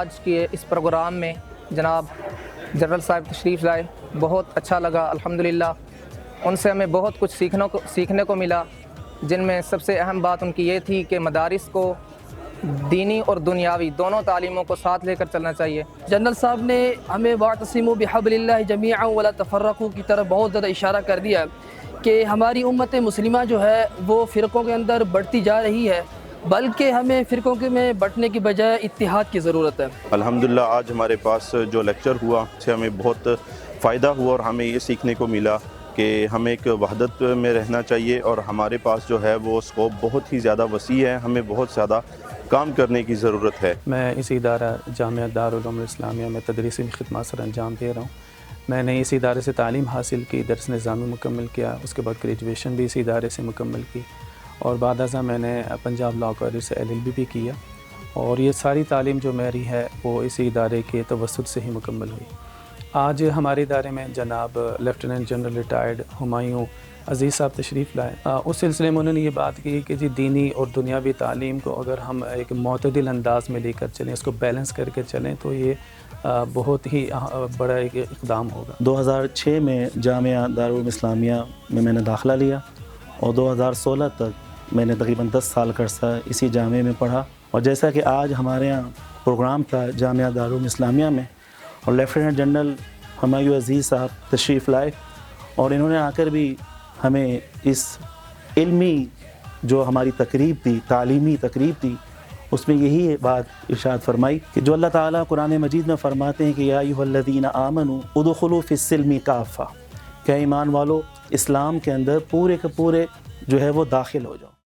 آج کے اس پروگرام میں جناب جنرل صاحب تشریف لائے، بہت اچھا لگا الحمدللہ۔ ان سے ہمیں بہت کچھ سیکھنے کو ملا، جن میں سب سے اہم بات ان کی یہ تھی کہ مدارس کو دینی اور دنیاوی دونوں تعلیموں کو ساتھ لے کر چلنا چاہیے۔ جنرل صاحب نے ہمیں واعتصموا بحبل اللہ جمیعا ولا تفرقوا کی طرف بہت زیادہ اشارہ کر دیا کہ ہماری امت مسلمہ جو ہے وہ فرقوں کے اندر بڑھتی جا رہی ہے، بلکہ ہمیں فرقوں کے میں بٹنے کی بجائے اتحاد کی ضرورت ہے۔ الحمدللہ آج ہمارے پاس جو لیکچر ہوا اس سے ہمیں بہت فائدہ ہوا، اور ہمیں یہ سیکھنے کو ملا کہ ہمیں ایک وحدت میں رہنا چاہیے، اور ہمارے پاس جو ہے وہ اسکوپ بہت ہی زیادہ وسیع ہے، ہمیں بہت زیادہ کام کرنے کی ضرورت ہے۔ میں اس ادارہ جامعہ دارالعلوم الاسلامیہ میں تدریسی خدمات سر انجام دے رہا ہوں۔ میں نے اس ادارے سے تعلیم حاصل کی، درس نظامی مکمل کیا، اس کے بعد گریجویشن بھی اس ادارے سے مکمل کی، اور بعد ازاں میں نے پنجاب لاء کالج سے LLB بھی کیا، اور یہ ساری تعلیم جو میری ہے وہ اس ادارے کے توسط سے ہی مکمل ہوئی۔ آج ہمارے ادارے میں جناب لیفٹیننٹ جنرل ریٹائرڈ ہمایوں عزیز صاحب تشریف لائے۔ اس سلسلے میں انہوں نے یہ بات کی کہ جی دینی اور دنیاوی تعلیم کو اگر ہم ایک معتدل انداز میں لے کر چلیں، اس کو بیلنس کر کے چلیں، تو یہ بہت ہی بڑا ایک اقدام ہوگا۔ 2006 میں جامعہ دارالعلوم اسلامیہ میں نے داخلہ لیا، اور 2016 تک میں نے تقریباً 10 سال کا عرصہ اسی جامعہ میں پڑھا، اور جیسا کہ آج ہمارے یہاں پروگرام تھا جامعہ دارالعلوم اسلامیہ میں، اور لیفٹیننٹ جنرل ہمایوں عزیز صاحب تشریف لائے، اور انہوں نے آ کر بھی ہمیں اس علمی جو ہماری تقریب تھی، تعلیمی تقریب تھی، اس میں یہی بات ارشاد فرمائی کہ جو اللہ تعالیٰ قرآن مجید میں فرماتے ہیں کہ یا ایھا الذین آمنوا ادخلوا فی السلم کافہ، کہ ایمان والو اسلام کے اندر پورے کے پورے جو ہے وہ داخل ہو جاؤ۔